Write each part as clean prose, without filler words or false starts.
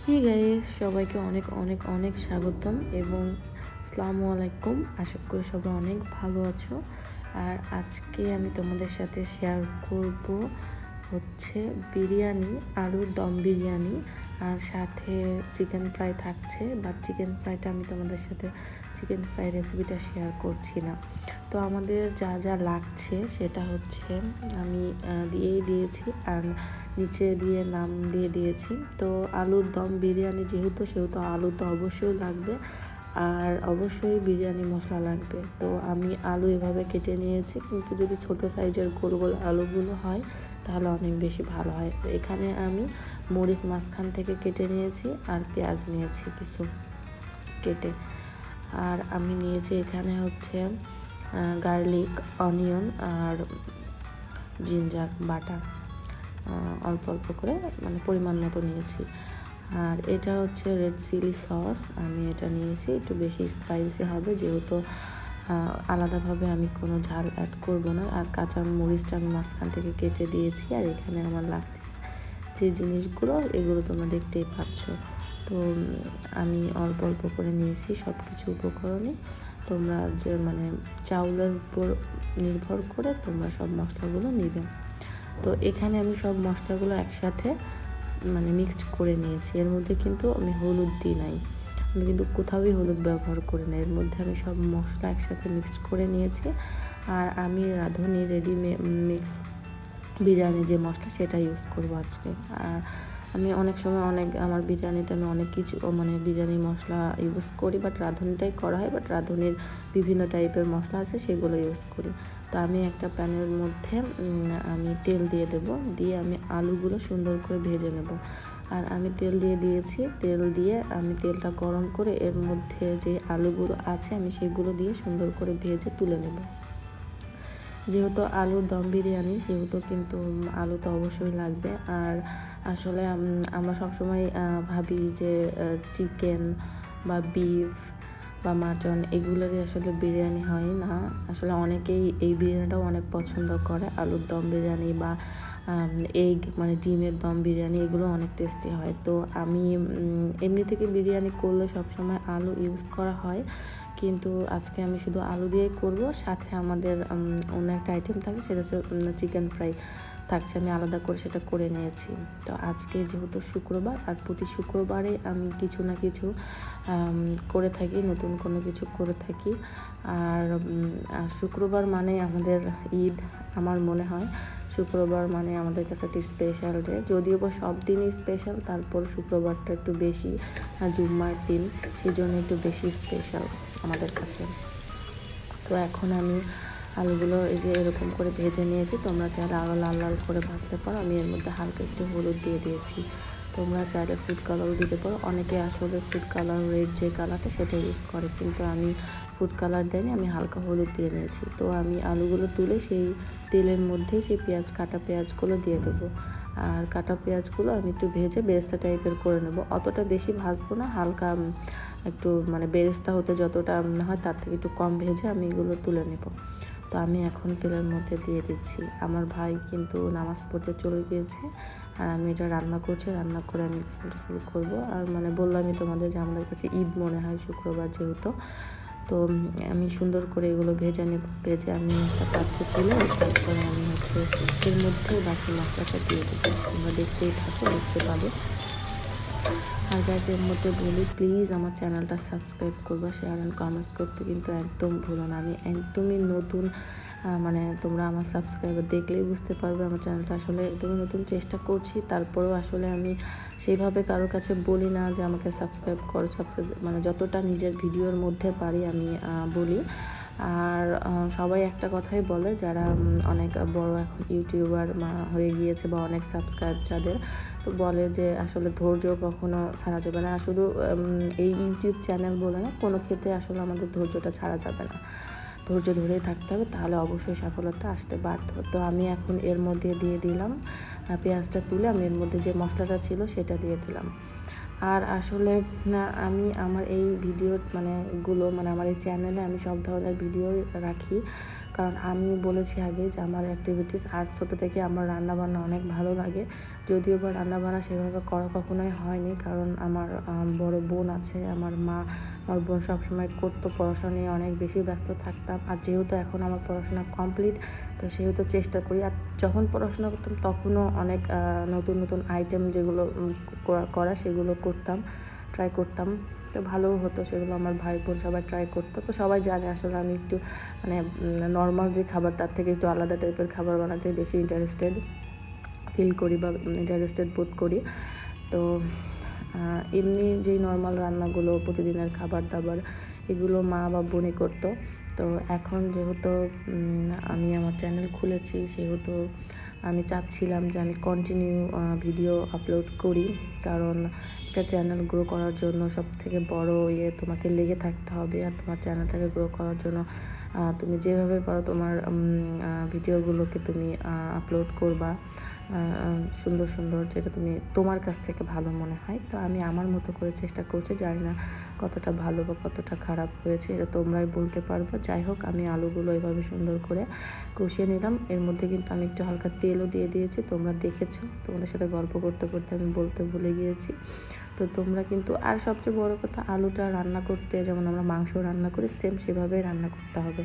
Hey guys, সবাইকে অনেক অনেক অনেক স্বাগতম এবং আসসালামু আলাইকুম। আশা করি সবাই অনেক ভালো আছো। আর আজকে আমি তোমাদের সাথে শেয়ার করব হচ্ছে বিরিয়ানি, আলুর দম বিরিয়ানি, আর সাথে চিকেন ফ্রাই থাকছে। বাট চিকেন ফ্রাইটা আমি তোমাদের সাথে চিকেন ফ্রাই রেসিপিটা শেয়ার করছি না। তো আমাদের যা যা লাগছে সেটা হচ্ছে আমি দিয়েই দিয়েছি, আর নিচে দিয়ে নাম দিয়ে দিয়েছি। তো আলুর দম বিরিয়ানি সেহেতু আলু তো অবশ্যই লাগবে, আর অবশ্যই বিরিয়ানি মশলা লাগবে। তো আমি আলু এভাবে কেটে নিয়েছি, কিন্তু যদি ছোট সাইজের গোল গোল আলুগুলো হয় তাহলে অনেক বেশি ভালো হয়। এখানে আমি মরিচ মাঝখান থেকে কেটে নিয়েছি, আর পেঁয়াজ নিয়েছি কিছু কেটে। আর আমি নিয়েছি এখানে হচ্ছে গার্লিক, অনিয়ন আর জিঞ্জার বাটা, অল্প অল্প করে মানে পরিমাণ মতো নিয়েছি। আর এটা হচ্ছে রেড চিলি সস, আমি এটা নিয়েছি, একটু বেশি স্পাইসি হবে যেহেতু আলাদাভাবে আমি কোনো ঝাল অ্যাড করব না। আর কাঁচা মরিচটা আমি মাঝখান থেকে কেটে দিয়েছি। আর এখানে আমার লাগতেছে যে জিনিসগুলো, এগুলো তোমরা দেখতেই পাচ্ছ। তো আমি অল্প অল্প করে নিয়েছি সব কিছু উপকরণই। তোমরা যে মানে চাউলের উপর নির্ভর করে তোমরা সব মশলাগুলো নেবে। তো এখানে আমি সব মশলাগুলো একসাথে মানে মিক্সড করে নিয়েছি। এর মধ্যে কিন্তু আমি হলুদ দিই নাই, আমি কিন্তু কোথাওই হলুদ ব্যবহার করি না। এর মধ্যে আমি সব মশলা একসাথে মিক্সড করে নিয়েছি। আর আমি রাঁধুনি রেডি মিক্স বিরিয়ানি যে মশলা সেটা ইউজ করবো আজকে। আর আমি অনেক সময় আমার বিরিয়ানিতে আমি অনেক কিছু মানে বিরিয়ানি মশলা ইউজ করি, বাট রাঁধুনিটাই করা হয়। বাট রাঁধুনির বিভিন্ন টাইপের মশলা আছে, সেগুলো ইউজ করি। তো আমি একটা প্যানের মধ্যে আমি তেল দিয়ে দেব, দিয়ে আমি আলুগুলো সুন্দর করে ভেজে নেব। আর আমি তেল দিয়ে দিয়েছি, তেল দিয়ে আমি তেলটা গরম করে এর মধ্যে যে আলুগুলো আছে আমি সেগুলো দিয়ে সুন্দর করে ভেজে তুলে নেব। যেহেতু আলুর দম বিরিয়ানি সেহেতু কিন্তু আলু তো অবশ্যই লাগবে। আর আসলে আমরা সবসময় ভাবি যে চিকেন বা বিফ বা মাটন এগুলোরই আসলে বিরিয়ানি হয় না। আসলে অনেকেই এই বিরিয়ানিটাও অনেক পছন্দ করে, আলুর দম বিরিয়ানি বা এগ মানে ডিমের দম বিরিয়ানি, এগুলো অনেক টেস্টি হয়। তো আমি এমনি থেকে বিরিয়ানি করলে সবসময় আলু ইউজ করা হয়, কিন্তু আজকে আমি শুধু আলু দিয়েই করব। সাথে আমাদের অন্য একটা আইটেম থাকছে, সেটা হচ্ছে চিকেন ফ্রাই থাকছে, আমি আলাদা করে সেটা করে নিয়েছি। তো আজকে যেহেতু শুক্রবার, আর প্রতি শুক্রবারে আমি কিছু না কিছু করে থাকি, নতুন কোনো কিছু করে থাকি। আর শুক্রবার মানে আমাদের ঈদ, আমার মনে হয় শুক্রবার মানে আমাদের কাছে একটি স্পেশাল ডে। যদিও বা সব দিনই স্পেশাল, তারপর শুক্রবারটা একটু বেশি, জুম্মার দিন, সেই জন্য একটু বেশি স্পেশাল আমাদের কাছে। তো এখন আমি আলুগুলো এই যে এরকম করে ভেজে নিয়েছি। তোমরা চাইলে আরও লাল লাল করে ভাজতে পারো। আমি এর মধ্যে হালকা একটু হলুদ দিয়ে দিয়েছি। তোমরা চাইলে ফুড কালারও দিতে পারো। অনেকে আসলে ফুড কালার, রেড যে কালারটা সেটা ইউজ করে, কিন্তু আমি ফুড কালার দিইনি, আমি হালকা হলুদ দিয়ে নিয়েছি। তো আমি আলুগুলো তুলে সেই তেলের মধ্যেই সেই কাটা পেঁয়াজগুলো দিয়ে দেবো। আর কাটা পেঁয়াজগুলো আমি একটু ভেজে বেরেস্তা টাইপের করে নেব। অতটা বেশি ভাজবো না, হালকা একটু মানে বেরেস্তা হতে যতটা হয় তার থেকে একটু কম ভেজে আমি এগুলো তুলে নেব। তো আমি এখন তেলের মধ্যে দিয়ে দিচ্ছি। আমার ভাই কিন্তু নামাজ পড়তে চলে গিয়েছে, আর আমি এটা রান্না করে আমি গোসল করবো। আর মানে বললামই তোমাদের যে আমাদের কাছে ঈদ মনে হয় শুক্রবার যেহেতু। তো আমি সুন্দর করে এগুলো ভেজে নেব। ভেজে আমি একটা পাত্রে তুলে তারপরে আমি হচ্ছে এর মধ্যে বাকি মশলাটা দিয়ে দেবো। তোমরা দেখতেই থাকো, দেখতে পাবে। আর গাইস, এর মধ্যে বলি প্লিজ আমার চ্যানেলটা সাবস্ক্রাইব করবা, শেয়ার অ্যান্ড কমেন্টস করতে কিন্তু একদম ভুলো না। আমি একদমই নতুন, মানে তোমরা আমার সাবস্ক্রাইবার দেখলেই বুঝতে পারবে আমার চ্যানেলটা আসলে একদমই নতুন। চেষ্টা করছি, তারপরেও আসলে আমি সেইভাবে কারোর কাছে বলি না যে আমাকে সাবস্ক্রাইব করো। মানে যতটা নিজের ভিডিওর মধ্যে পারি আমি বলি। আর সবাই একটা কথাই বলে, যারা অনেক বড় এখন ইউটিউবার হয়ে গিয়েছে বা অনেক সাবস্ক্রাইব যাদের, তো বলে যে আসলে ধৈর্য কখনো ছাড়া যাবে না। শুধু এই ইউটিউব চ্যানেল বলে না, কোনো ক্ষেত্রে আসলে আমাদের ধৈর্যটা ছাড়া যাবে না, ধৈর্য ধরেই থাকতে হবে, তাহলে অবশ্যই সফলতা আসতে বাধ্য। তো আমি এখন এর মধ্যে দিয়ে দিলাম পেঁয়াজটা তুলে, আমি এর মধ্যে যে মশলাটা ছিল সেটা দিয়ে দিলাম। আর আসলে আমি আমার এই ভিডিও মানে আমার এই চ্যানেলে আমি সব ধরনের ভিডিও রাখি। কারণ আমি বলেছি আগে যে আমার অ্যাক্টিভিটিস আর ছোটো থেকে আমার রান্নাবান্না অনেক ভালো লাগে। যদিও বা রান্নাবান্না সেভাবে করা কখনোই হয়নি, কারণ আমার বড় বোন আছে, আমার বোন সবসময় করতো, পড়াশোনা নিয়ে অনেক বেশি ব্যস্ত থাকতাম। আর যেহেতু এখন আমার পড়াশোনা কমপ্লিট, তো সেহেতু চেষ্টা করি। আর যখন পড়াশোনা করতাম তখনও অনেক নতুন নতুন আইটেম যেগুলো করা সেগুলো ট্রাই করতাম। তো ভালোও হতো সেগুলো, আমার ভাই বোন সবাই ট্রাই করতো। তো সবাই জানে আসলে আমি একটু মানে নর্মাল যে খাবার তার থেকে একটু আলাদা টাইপের খাবার বানাতে বেশি ইন্টারেস্টেড ফিল করি বা ইন্টারেস্টেড বোধ করি। তো এমনি যেই নর্মাল রান্নাগুলো, প্রতিদিনের খাবার দাবার, এগুলো মা বা বোনই করতো। তো এখন যেহেতু আমি আমার চ্যানেল খুলেছি, সেহেতু আমি চাচ্ছিলাম যে আমি কন্টিনিউ ভিডিও আপলোড করি, কারণ একটা চ্যানেল গ্রো করার জন্য সবথেকে বড় তোমাকে লেগে থাকতে হবে। আর তোমার চ্যানেলটাকে গ্রো করার জন্য তুমি যেভাবে পারো তোমার ভিডিওগুলোকে তুমি আপলোড করবা সুন্দর সুন্দর, যেটা তোমার কাছ থেকে ভালো মনে হয়। তো আমি আমার মতো করে চেষ্টা করছি, জানি না কতটা ভালো বা কতটা খারাপ হয়েছে, এটা তোমরাই বলতে পারবো। যাই হোক, আমি আলুগুলো এভাবে সুন্দর করে কষিয়ে নিলাম। এর মধ্যে কিন্তু আমি একটু হালকা তেলও দিয়ে দিয়েছি, তোমরা দেখেছো। তোমাদের সাথে গল্প করতে করতে আমি বলতে ভুলে গিয়েছি। তো তোমরা কিন্তু, আর সবচেয়ে বড় কথা, আলুটা রান্না করতে যেমন আমরা মাংস রান্না করি সেম সেভাবেই রান্না করতে হবে।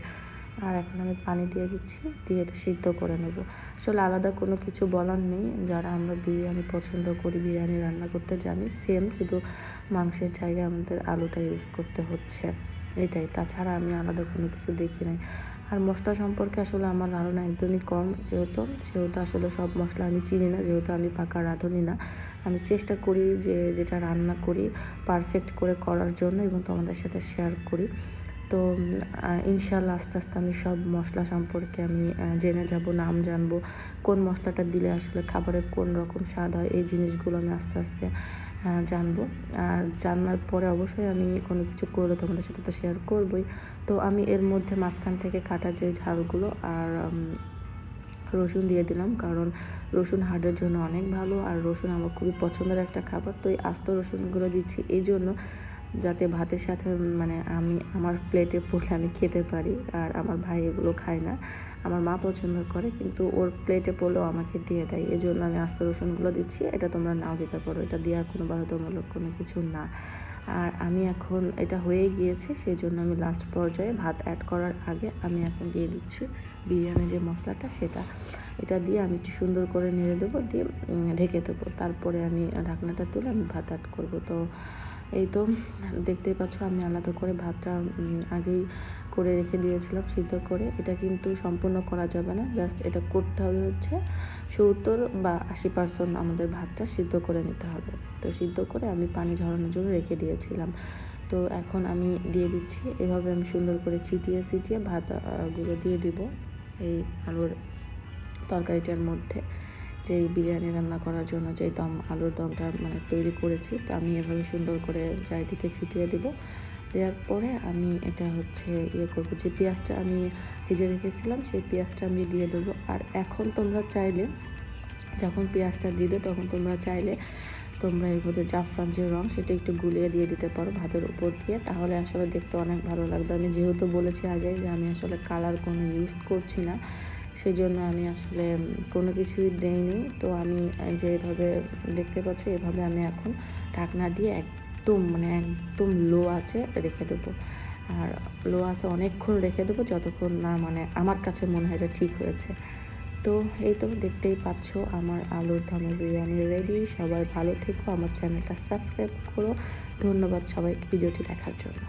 আর এখন আমি পানি দিয়ে দিচ্ছি, দিয়ে এটা সিদ্ধ করে নেব। আসলে আলাদা কোনো কিছু বলার নেই, যারা আমরা বিরিয়ানি পছন্দ করি, বিরিয়ানি রান্না করতে জানি, সেম শুধু মাংসের জায়গায় আমাদের আলুটা ইউজ করতে হচ্ছে, এটাই। তাছাড়া আমি আলাদা কোনো কিছু দেখি নাই। আর মশলা সম্পর্কে আসলে আমার ধারণা একদমই কম, সেহেতু আসলে সব মশলা আমি চিনি না, যেহেতু আমি পাকা রাঁধুনি না। আমি চেষ্টা করি যে যেটা রান্না করি পারফেক্ট করে করার জন্য, এবং তোমাদের সাথে শেয়ার করি। তো ইনশাআল্লাহ আস্তে আস্তে আমি সব মশলা সম্পর্কে আমি জেনে যাব, নাম জানবো, কোন মশলাটা দিলে আসলে খাবারের কোন রকম স্বাদ হয়, এই জিনিসগুলো আমি আস্তে আস্তে জানবো। আর জানার পরে অবশ্যই আমি কোনো কিছু করলে তোমাদের সাথে তো শেয়ার করবই। তো আমি এর মধ্যে মাঝখান থেকে কাটা যে ঝালগুলো আর রসুন দিয়ে দিলাম, কারণ রসুন হার্টের জন্য অনেক ভালো, আর রসুন আমার খুবই পছন্দের একটা খাবার। তো এই আস্ত রসুনগুলো দিচ্ছি এই জন্য, যাতে ভাতের সাথে মানে আমার প্লেটে পড়লে আমি খেতে পারি। আর আমার ভাই এগুলো খায় না, আমার মা পছন্দ করে, কিন্তু ওর প্লেটে পড়লেও আমাকে দিয়ে দেয়, এই জন্য আমি আস্ত রসুনগুলো দিচ্ছি। এটা তোমরা নাও দিতে পারো, এটা দেওয়া কোনো বাধ্যতামূলক কোনো কিছু না। আর আমি এখন এটা হয়ে গিয়েছে, সেই জন্য আমি লাস্ট পর্যায়ে ভাত অ্যাড করার আগে আমি এখন দিয়ে দিচ্ছি বিরিয়ানি যে মশলাটা, এটা দিয়ে আমি একটু সুন্দর করে নেড়ে দেবো, দিয়ে ঢেকে দেবো। তারপরে আমি ঢাকনাটা তুলে আমি ভাত অ্যাড করবো। তো এই তো দেখতেই পাচ্ছ, আমি আলাদা করে ভাতটা আগেই করে রেখে দিয়েছিলাম সিদ্ধ করে। এটা কিন্তু সম্পূর্ণ করা যাবে না, জাস্ট এটা করতে হবে হচ্ছে 70 বা 80% আমাদের ভাতটা সিদ্ধ করে নিতে হবে। তো সিদ্ধ করে আমি পানি ঝরানোর জন্য রেখে দিয়েছিলাম। তো এখন আমি দিয়ে দিচ্ছি, এভাবে আমি সুন্দর করে ছিটিয়ে ভাতগুলো দিয়ে দিব এই আলুর তরকারিটার মধ্যে। যেই বিরিয়ানি রান্না করার জন্য যেই আলুর দমটা মানে তৈরি করেছি, তো আমি এভাবে সুন্দর করে চারিদিকে ছিটিয়ে দিব। দেওয়ার পরে আমি এটা হচ্ছে করবো, যে পেঁয়াজটা আমি ভেজে রেখেছিলাম সেই পেঁয়াজটা আমি দিয়ে দেবো। আর এখন তোমরা চাইলে, যখন পেঁয়াজটা দিবে তখন তোমরা চাইলে এর মধ্যে জাফরান যে রং সেটা একটু গুলিয়ে দিয়ে দিতে পারো ভাতের উপর দিয়ে, তাহলে আসলে দেখতে অনেক ভালো লাগবে। আমি যেহেতু বলেছি আগে যে আমি আসলে কালার কোনো ইউজ করছি না, সেই জন্য আমি আসলে কোনো কিছুই দেইনি। তো আমি যেভাবে দেখতে পাচ্ছি এভাবে আমি এখন ঢাকনা দিয়ে একদম লো আছে রেখে দেবো। আর লো আছে অনেকক্ষণ রেখে দেবো, যতক্ষণ না মানে আমার কাছে মনে হয় এটা ঠিক হয়েছে। তো এই তো দেখতেই পাচ্ছ আমার আলুর দমের বিরিয়ানি রেডি। সবাই ভালো থেকো, আমার চ্যানেলটা সাবস্ক্রাইব করো। ধন্যবাদ সবাইকে ভিডিওটি দেখার জন্য।